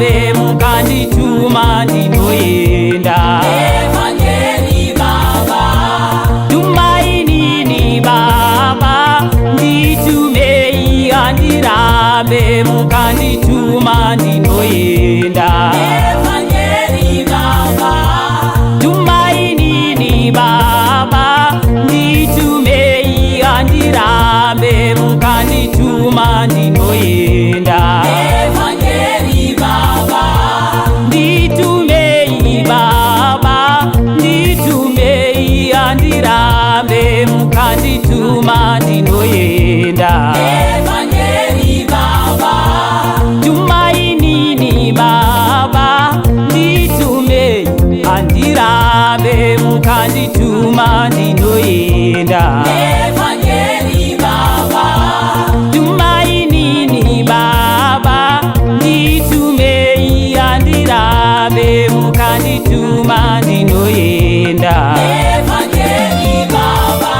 ndirambe mukandituma ndinoenda. Evangeli Baba, Tumainini Baba, nditumei ndirambe mukandituma ndinoenda. Evangeli Baba, Tumainini Baba, nditumei ndirambe mukandituma ndinoenda. Evangeli Baba, Nditumei Baba, nditumei ndirambe mukandituma ndinoenda. Evangeli Baba, Tumainini Baba, nditumei ndirambe mukandituma ndinoenda. Evangeli Baba, Tumainini Baba, nditumei ndirambe mukandituma ndinoenda. Evangeli Baba.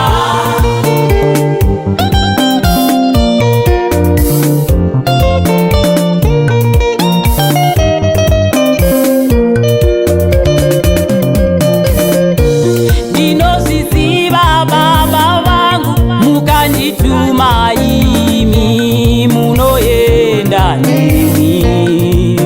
Ndinozviziva Baba vangu, mukandituma imi munoenda neni.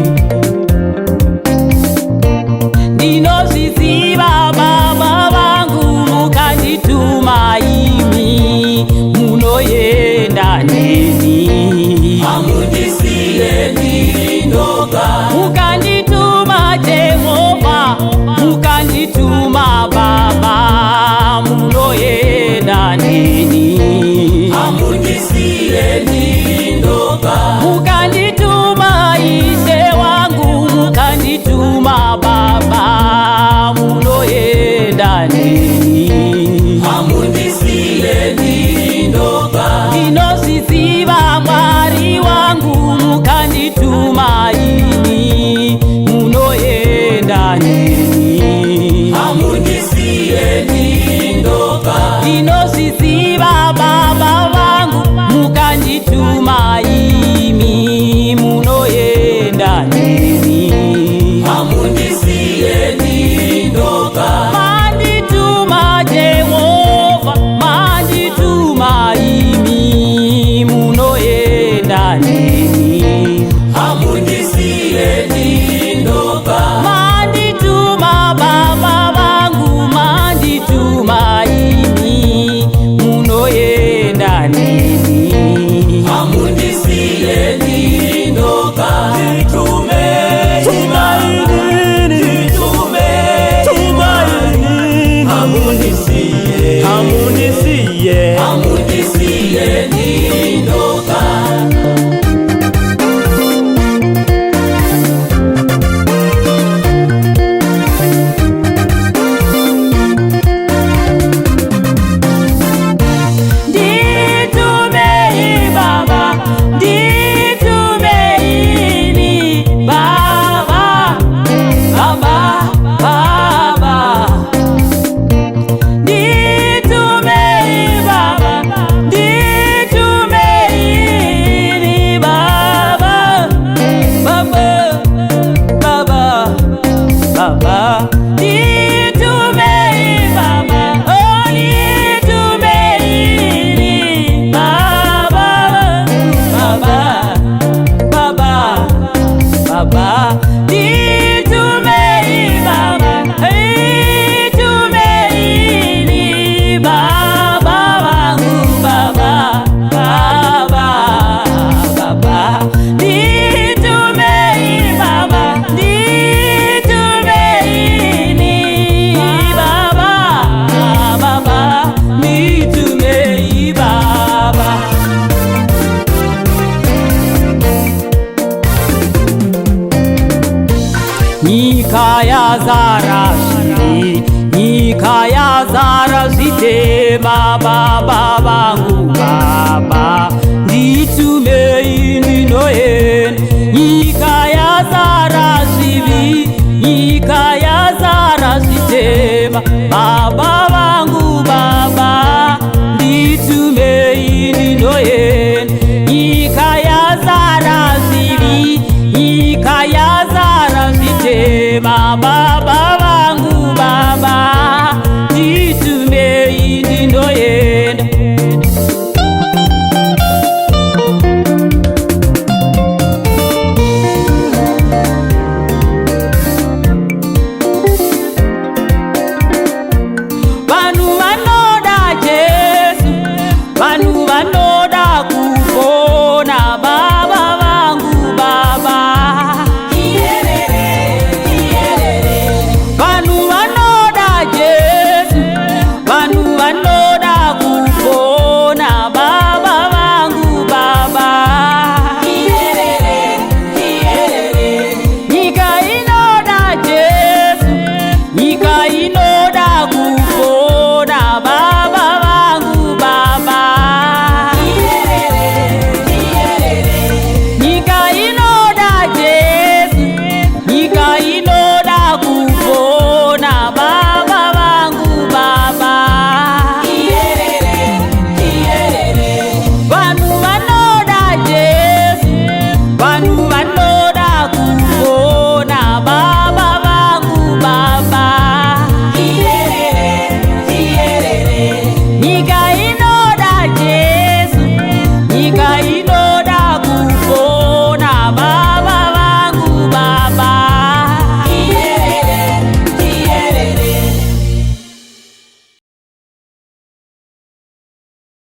Ndinozviziva Baba vangu, mukandituma imi munoenda neni. Hamundisiye ndindoga, Mukandituma Jehova, mukandituma Baba, munoenda neni. hamundisiye ndindoga, Mukandituma Ishe wangu, mukandituma Baba, munoenda neni. hamundisiye ndindoga, Ndinozviziva Mwari wangu, mukandituma ini munoenda neni. hamundisiye ndindoga, Ndinozviziva Baba vangu, mukandituma imi munoenda neni. hamundisiye ndindoga, Mandituma Jehova, mandituma imi munoenda neni. hamundisiye ndindoga, Mandituma Baba vangu, mandituma imi munoenda neni. hamundisiye ndindoga, nitume Tumaini, nitume tumaini, hamundisiye hamundisiye, hamundisiye ndindoga. Nditumei Baba, nditumei Baba, Baba, Baba. Nditumei Baba, nditumei Baba, Baba, Baba, Baba. Nditumei Baba, oh nditumei Baba, Baba, Baba, Baba. Nditumei Baba, nditumei Baba wangu, Baba, Baba, Baba. Nditumei Baba, nditumei Baba, Baba, nditumei Baba. Nyika yazara